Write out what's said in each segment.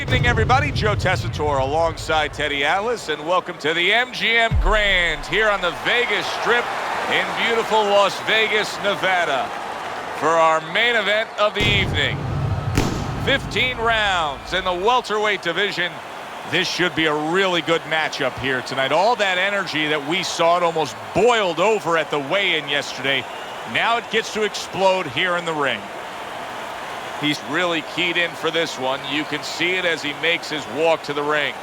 evening, everybody. Joe Tessitore alongside Teddy Atlas, and welcome to the MGM Grand here on the Vegas Strip in beautiful Las Vegas, Nevada, for our main event of the evening. 15 rounds in the welterweight division. This should be a really good matchup here tonight. All that energy that we saw, it almost boiled over at the weigh-in yesterday. Now it gets to explode here in the ring. He's really keyed in for this one. You can see it as he makes his walk to the ring.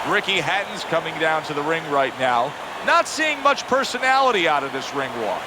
Ricky Hatton's coming down to the ring right now. Not seeing much personality out of this ring walk.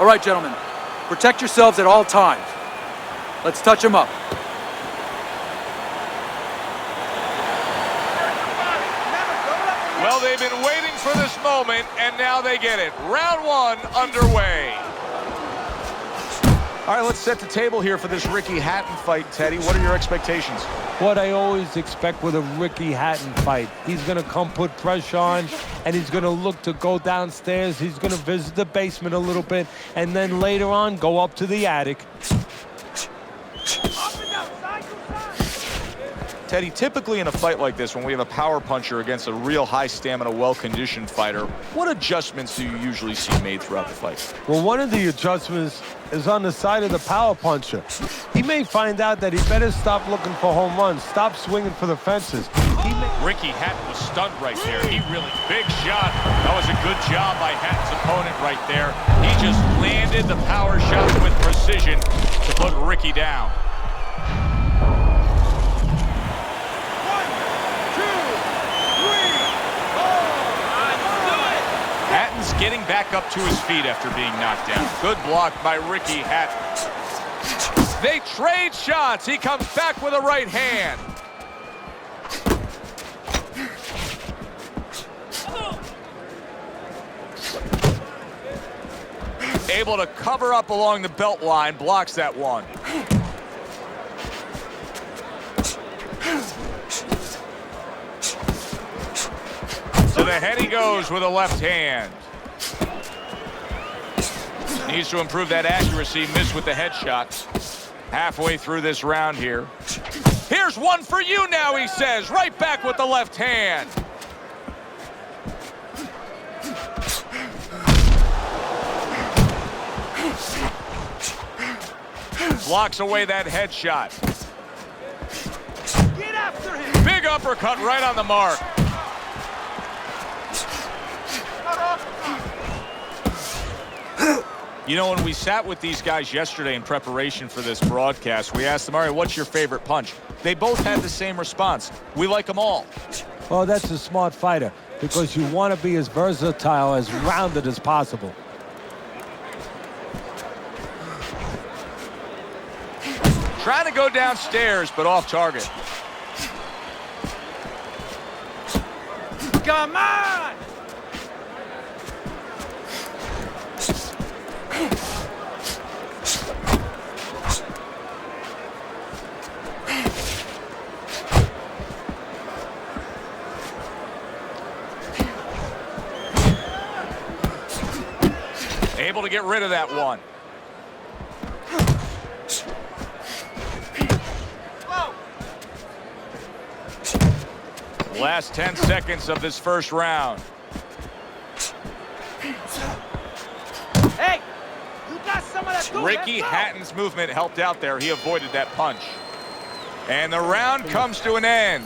All right, gentlemen, protect yourselves at all times. Let's touch them up. Well, they've been waiting for this moment, and now they get it. Round one underway. All right, let's set the table here for this Ricky Hatton fight, Teddy. What are your expectations? What I always expect with a Ricky Hatton fight. He's going to come put pressure on, and he's going to look to go downstairs. He's going to visit the basement a little bit, and then later on, go up to the attic. Teddy, typically in a fight like this, when we have a power puncher against a real high-stamina, well-conditioned fighter, what adjustments do you usually see made throughout the fight? Well, one of the adjustments is on the side of the power puncher. He may find out that he better stop looking for home runs, stop swinging for the fences. Ricky Hatton was stunned right there. He really, big shot. That was a good job by Hatton's opponent right there. He just landed the power shots with precision to put Ricky down. Hatton's getting back up to his feet after being knocked down. Good block by Ricky Hatton. They trade shots. He comes back with a right hand. Able to cover up along the belt line, blocks that one. To the head he goes with a left hand. Needs to improve that accuracy, missed with the headshot. Halfway through this round here. Here's one for you now, he says, right back with the left hand. Blocks away that headshot. Get after him. Big uppercut right on the mark. You know, when we sat with these guys yesterday in preparation for this broadcast, we asked them, all right, what's your favorite punch? They both had the same response. We like them all. Well, that's a smart fighter, because you want to be as versatile, as rounded as possible. Trying to go downstairs, but off target. Come on! Able to get rid of that one. Last 10 seconds of this first round. Hey, you got some of that too. Ricky Hatton's movement helped out there. He avoided that punch. And the round comes to an end.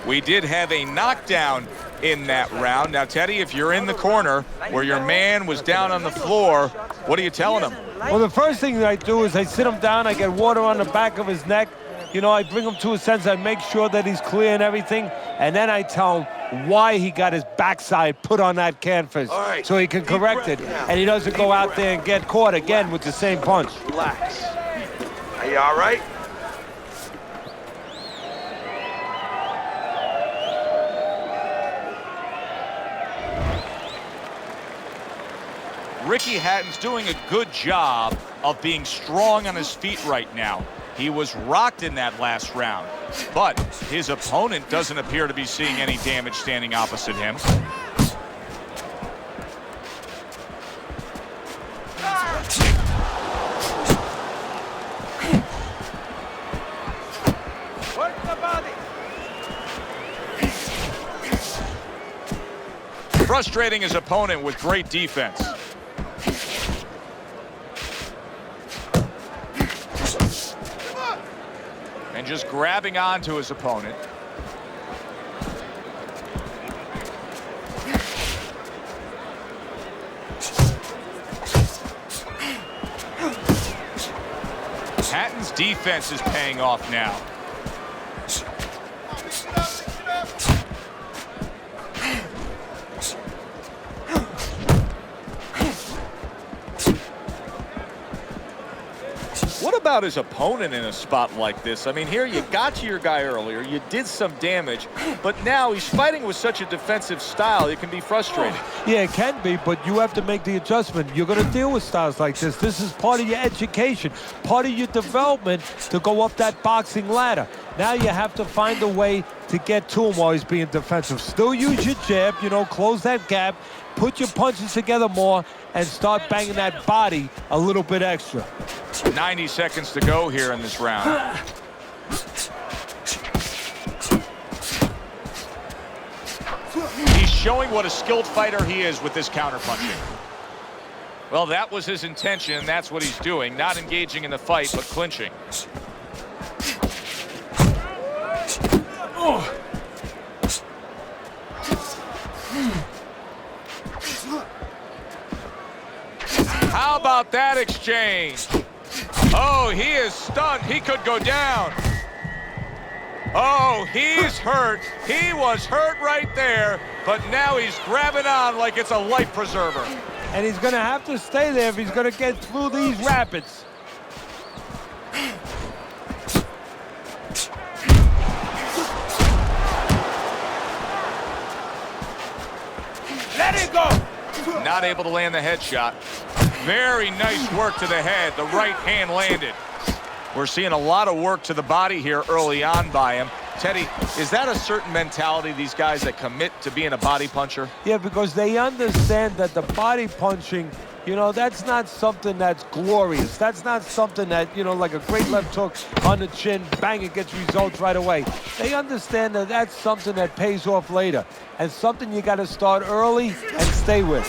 We did have a knockdown in that round. Now, Teddy, if you're in the corner where your man was down on the floor, what are you telling him? Well, the first thing that I do is I sit him down, I get water on the back of his neck. You know, I bring him to a sense, I make sure that he's clear and everything, and then I tell him why he got his backside put on that canvas so he can correct it, and he doesn't go out there and get caught again with the same punch. Relax. Are you all right? Ricky Hatton's doing a good job of being strong on his feet right now. He was rocked in that last round, but his opponent doesn't appear to be seeing any damage standing opposite him. Work the body. Frustrating his opponent with great defense. And just grabbing onto his opponent. Hatton's defense is paying off now. What about his opponent in a spot like this? I mean, here you got to your guy earlier, you did some damage, but now he's fighting with such a defensive style, it can be frustrating. Yeah, it can be, but you have to make the adjustment. You're going to deal with styles like this. This is part of your education, part of your development to go up that boxing ladder. Now you have to find a way to get to him while he's being defensive. Still use your jab, you know, close that gap, put your punches together more, and start banging that body a little bit extra. 90 seconds to go here in this round. He's showing what a skilled fighter he is with this counterpunching. Well, that was his intention, and that's what he's doing. Not engaging in the fight, but clinching. How about that exchange? Oh, he is stunned. He could go down. Oh, he's hurt. He was hurt right there, but now he's grabbing on like it's a life preserver. And he's going to have to stay there if he's going to get through these rapids. Let it go. Not able to land the headshot. Very nice work to the head. The right hand landed. We're seeing a lot of work to the body here early on by him. Teddy, is that a certain mentality, these guys that commit to being a body puncher? Yeah, because they understand that the body punching, you know, that's not something that's glorious. That's not something that, you know, like a great left hook on the chin, bang, it gets results right away. They understand that that's something that pays off later and something you got to start early and stay with.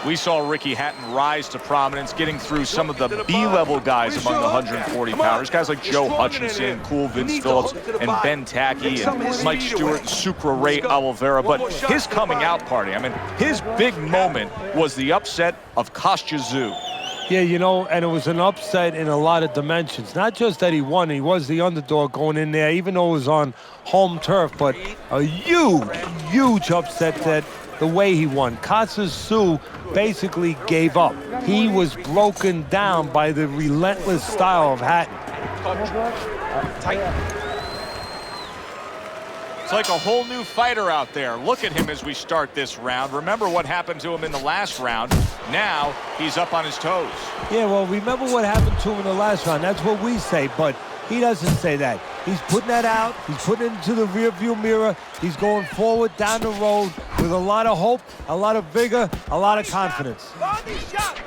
We saw Ricky Hatton rise to prominence, getting through some of the B-level guys among the 140 pounders. Guys like Joe Hutchinson, Cool Vince Phillips, and Ben Tackey, and Mike Stewart, and Sucre Ray Oliveira. But his coming out party, I mean, his big moment was the upset of Kostya Tszyu. Yeah, you know, and it was an upset in a lot of dimensions. Not just that he won, he was the underdog going in there, even though it was on home turf, but a huge, huge upset that the way he won. Kostya Tszyu basically gave up. He was broken down by the relentless style of Hatton. It's like a whole new fighter out there. Look at him as we start this round. Remember what happened to him in the last round. Now he's up on his toes. Yeah, well, remember what happened to him in the last round. That's what we say, but he doesn't say that. He's putting that out. He's putting it into the rearview mirror. He's going forward down the road with a lot of hope, a lot of vigor, a lot of confidence. Body shot.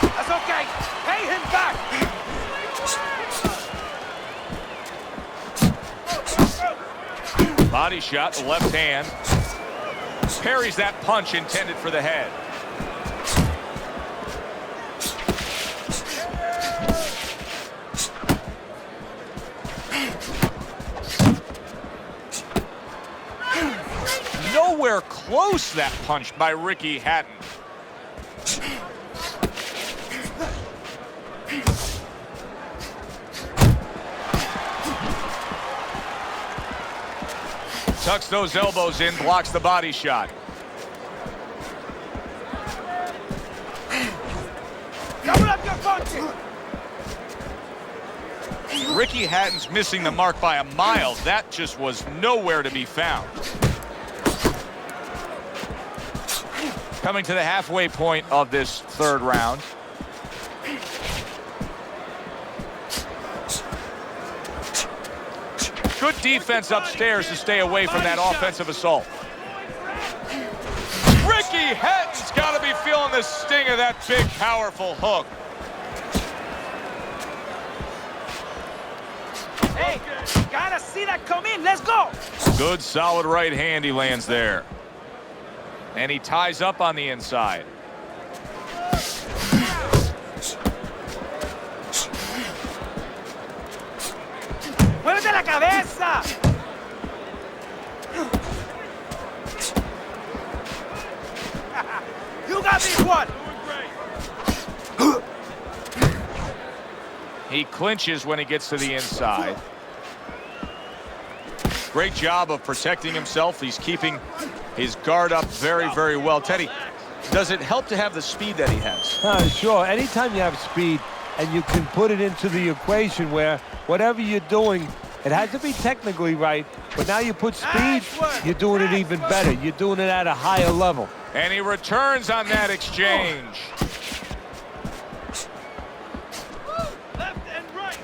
That's okay. Pay him back. Body shot, the left hand. Parries that punch intended for the head. blocks that punch by Ricky Hatton. Tucks those elbows in, blocks the body shot. Double up your punches. Ricky Hatton's missing the mark by a mile. That just was nowhere to be found. Coming to the halfway point of this third round. Good defense upstairs to stay away from that offensive assault. Ricky Hatton's got to be feeling the sting of that big, powerful hook. Hey, gotta see that come in. Let's go. Good, solid right hand he lands there. And he ties up on the inside. Muévete la cabeza. You got this one. He clinches when he gets to the inside. Great job of protecting himself. He's keeping his guard up very, very well. Teddy, does it help to have the speed that he has? Sure. Anytime you have speed and you can put it into the equation where whatever you're doing, it has to be technically right, but now you put speed, you're doing it even better. You're doing it at a higher level. And he returns on that exchange. Left and right.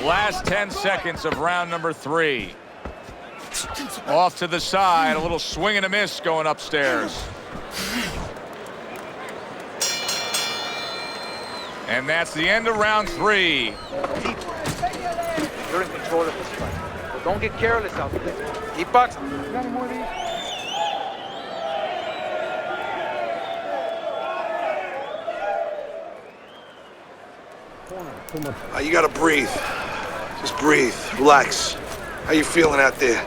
Last 10 seconds of round number 3. Off to the side, a little swing and a miss going upstairs. And that's the end of round 3. You're in control of this fight. So don't get careless out there. Keep boxing. You got any more of these? You gotta breathe. Just breathe. Relax. How you feeling out there?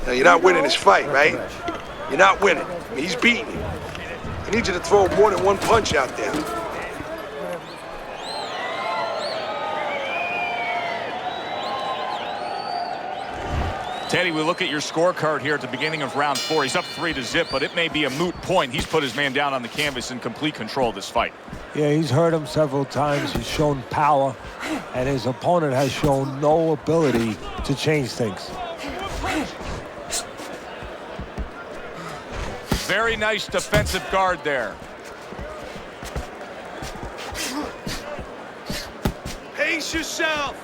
Now, you're not winning this fight, right? You're not winning. I mean, he's beating you. He needs you to throw more than one punch out there. Teddy, we look at your scorecard here at the beginning of round 4. He's up 3-0, but it may be a moot point. He's put his man down on the canvas in complete control of this fight. Yeah, he's hurt him several times. He's shown power, and his opponent has shown no ability to change things. Very nice defensive guard there. Pace yourself.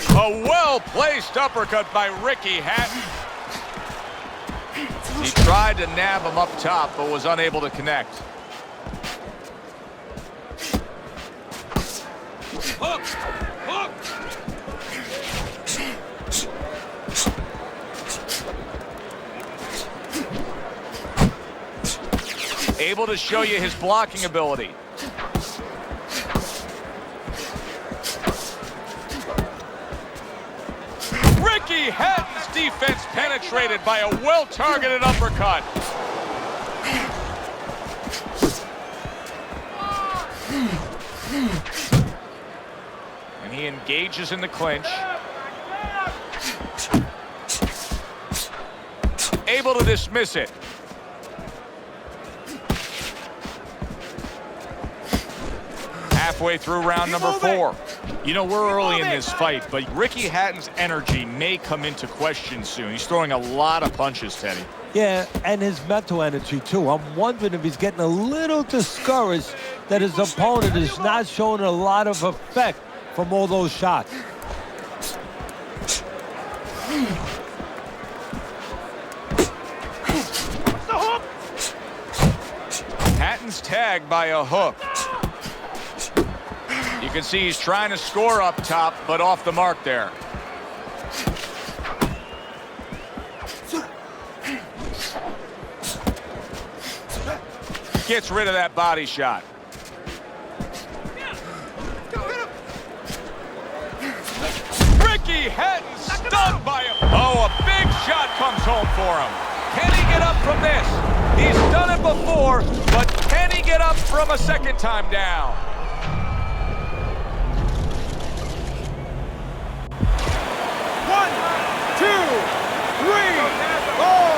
A well-placed uppercut by Ricky Hatton. He tried to nab him up top, but was unable to connect. Hook! Hook! Able to show you his blocking ability. Ricky Hatton's defense penetrated by a well-targeted uppercut. And he engages in the clinch. Able to dismiss it. Halfway through round number 4. You know, we're early in this fight, but Ricky Hatton's energy may come into question soon. He's throwing a lot of punches, Teddy. Yeah, and his mental energy, too. I'm wondering if he's getting a little discouraged that his opponent is not showing a lot of effect from all those shots. Hatton's tagged by a hook. You can see he's trying to score up top, but off the mark there. Gets rid of that body shot. Done by him. Oh, a big shot comes home for him. Can he get up from this? He's done it before, but can he get up from a second time down? One, two, three, four.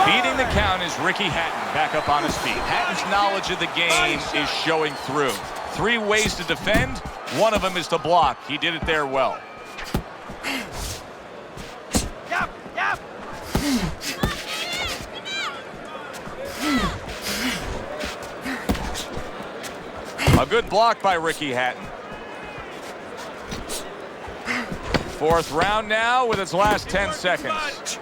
Beating the count is Ricky Hatton back up on his feet. Hatton's knowledge of the game is showing through. 3 ways to defend. One of them is to block. He did it there well. Yep, yep. A good block by Ricky Hatton. 4th round now with its last 10 seconds.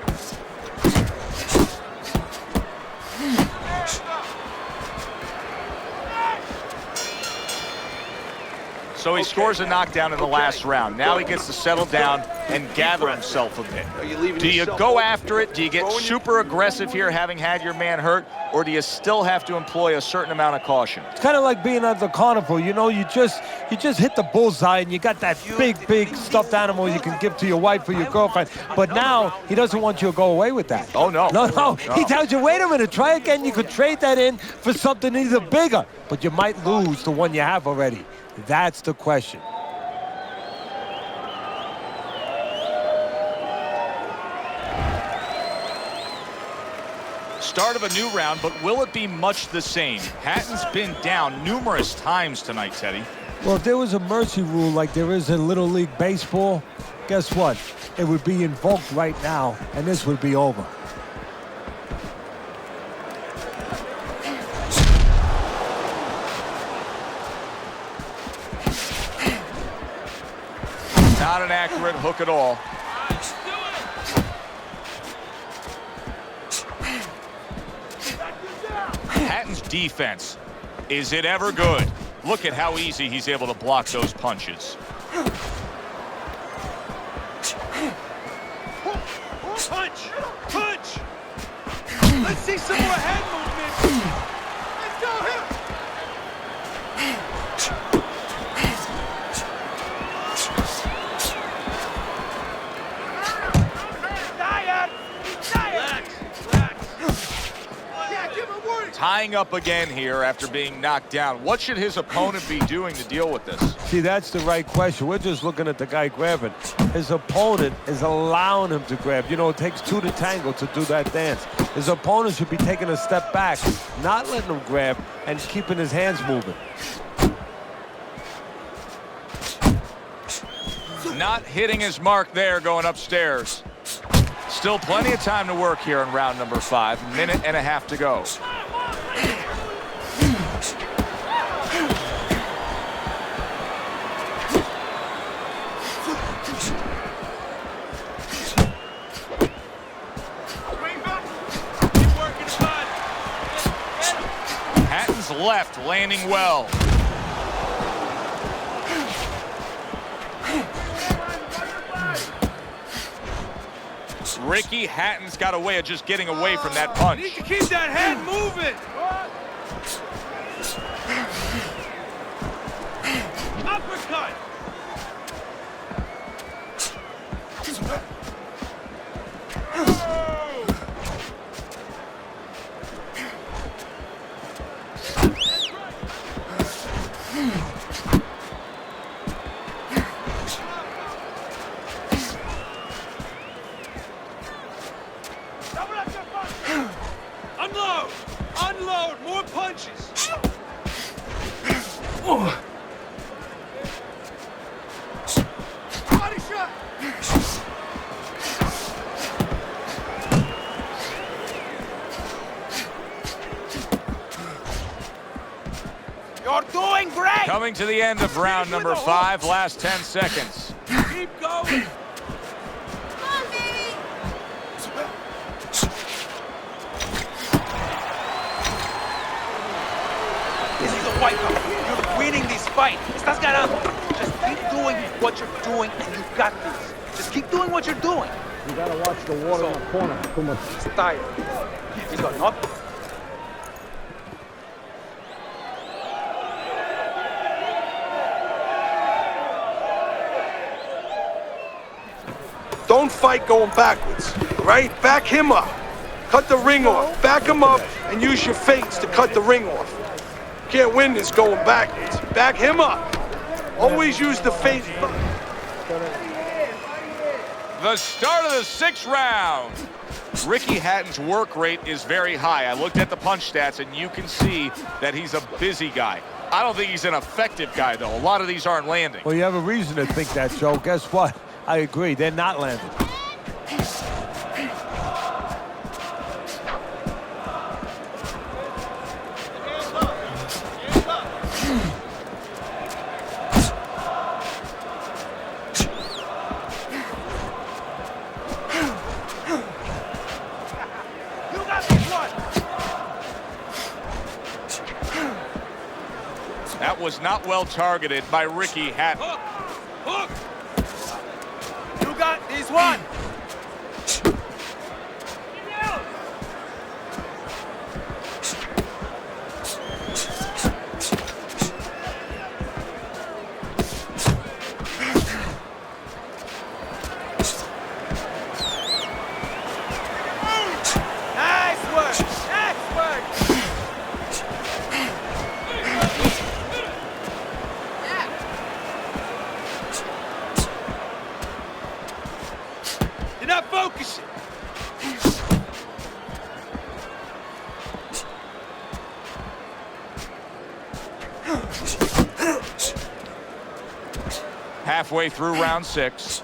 So he scores a knockdown in the last round. Now he gets to settle down and gather himself a bit. Do you go after it? Do you get super aggressive here, having had your man hurt? Or do you still have to employ a certain amount of caution? It's kind of like being at the carnival. You know, you just hit the bullseye and you got that big stuffed animal you can give to your wife or your girlfriend. But now he doesn't want you to go away with that. Oh, no. No. He tells you, wait a minute, try again. You could trade that in for something either bigger, but you might lose the one you have already. That's the question. Start of a new round, but will it be much the same? Hatton's been down numerous times tonight, Teddy. Well, if there was a mercy rule like there is in Little League Baseball, guess what? It would be invoked right now, and this would be over. Not an accurate hook at all. Hatton's defense, is it ever good? Look at how easy he's able to block those punches. Punch! Punch! Let's see some more head movement. Let's go him! Tying up again here after being knocked down. What should his opponent be doing to deal with this? See, that's the right question. We're just looking at the guy grabbing. His opponent is allowing him to grab. You know, it takes 2 to tango to do that dance. His opponent should be taking a step back, not letting him grab, and keeping his hands moving. Not hitting his mark there going upstairs. Still plenty of time to work here in round number 5. Minute and a half to go. Hatton's left landing well. Ricky Hatton's got a way of just getting away from that punch. Need to keep that head moving. Uppercut. Unload! Unload! More punches! Body shot! You're doing great! Coming to the end of round number 5, last 10 seconds. Keep going! This is a white belt. You're winning this fight. Estás ganando. Just keep doing what you're doing, and you got this. Just keep doing what you're doing. You gotta watch the water in the corner. Too much. He's tired. He's got nothing. Don't fight going backwards, all right? Back him up. Cut the ring off. Back him up and use your feints to cut the ring off. Can't win this going backwards. Back him up. Always use the feint. The start of the 6th round. Ricky Hatton's work rate is very high. I looked at the punch stats, and you can see that he's a busy guy. I don't think he's an effective guy, though. A lot of these aren't landing. Well, you have a reason to think that, Joe. Guess what? I agree. They're not landing. That was not well targeted by Ricky Hatton. Hook! You got this one! Nice work! Nice work! You're not focusing. Halfway through round 6.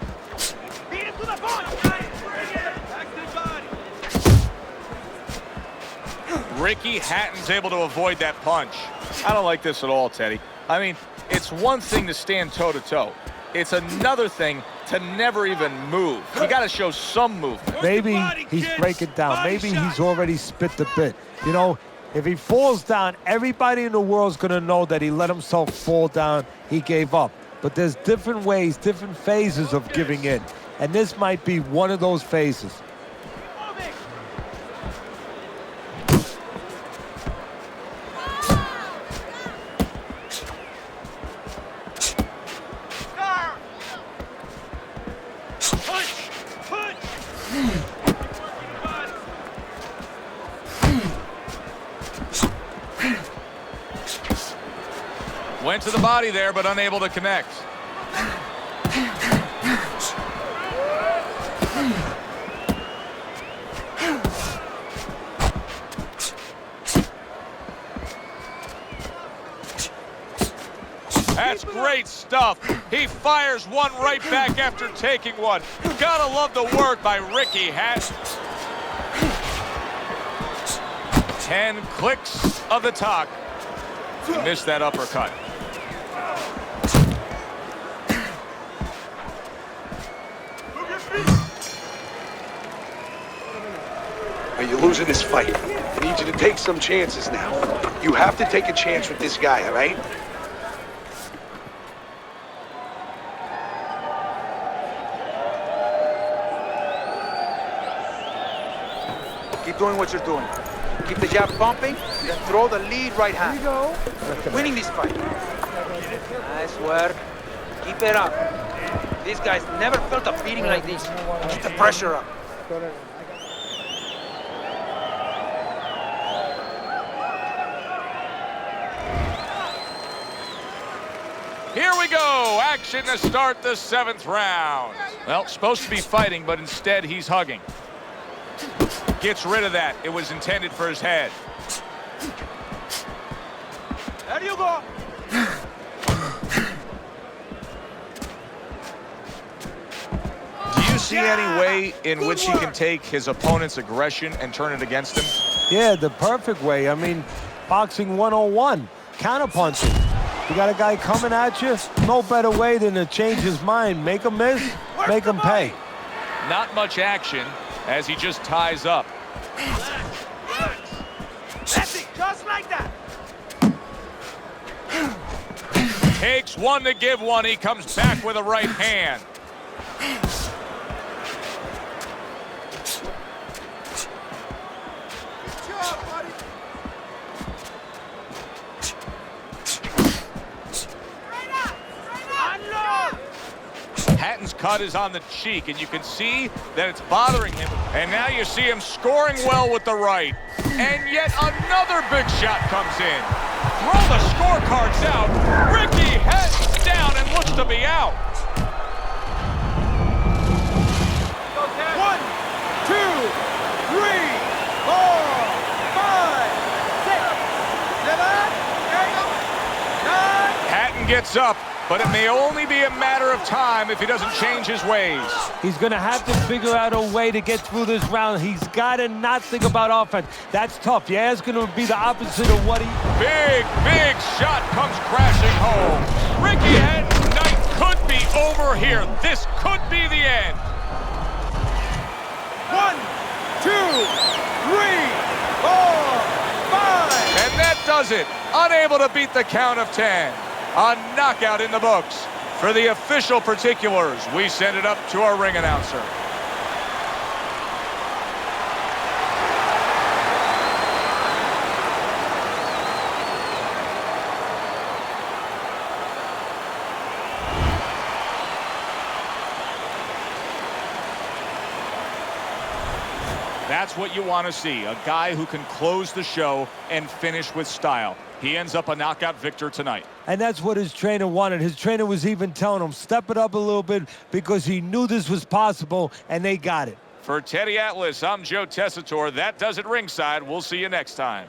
Beat him to the punch. Back to the body. Ricky Hatton's able to avoid that punch. I don't like this at all, Teddy. I mean, it's one thing to stand toe-to-toe. It's another thing to never even move. You got to show some movement. Maybe he's breaking down. Maybe he's already spit the bit. You know, if he falls down, everybody in the world's going to know that he let himself fall down. He gave up. But there's different ways, different phases of giving in. And this might be one of those phases. Went to the body there, but unable to connect. That's great stuff. He fires one right back after taking one. Gotta love the work by Ricky Hatton. 10 clicks of the talk. He missed that uppercut. You're losing this fight. I need you to take some chances now. You have to take a chance with this guy, all right? Keep doing what you're doing. Keep the jab pumping, then throw the lead right hand. You're winning this fight. Nice work. Keep it up. These guys never felt a beating like this. Keep the pressure up. Here we go. Action to start the 7th round. Well, supposed to be fighting, but instead he's hugging. Gets rid of that. It was intended for his head. There you go. Do you see any way in which he can take his opponent's aggression and turn it against him? Yeah, the perfect way. I mean, boxing 101, counterpunching. You got a guy coming at you, no better way than to change his mind. Make him miss, make him pay. Not much action as he just ties up. That's it, just like that. Takes one to give one. He comes back with a right hand. Hatton's cut is on the cheek, and you can see that it's bothering him. And now you see him scoring well with the right. And yet another big shot comes in. Throw the scorecards out. Ricky heads down and looks to be out. 1, 2, 3, 4, 5, 6, 7, 8, 9. Hatton gets up, but it may only be a matter of time if he doesn't change his ways. He's going to have to figure out a way to get through this round. He's got to not think about offense. That's tough. Yeah, it's going to be the opposite of what he... Big shot comes crashing home. Ricky Hatton's night could be over here. This could be the end. 1, 2, 3, 4, 5. And that does it. Unable to beat the count of 10. A knockout in the books. For the official particulars, we send it up to our ring announcer. That's what you want to see, a guy who can close the show and finish with style. He ends up a knockout victor tonight. And that's what his trainer wanted. His trainer was even telling him, step it up a little bit, because he knew this was possible, and they got it. For Teddy Atlas, I'm Joe Tessitore. That does it ringside. We'll see you next time.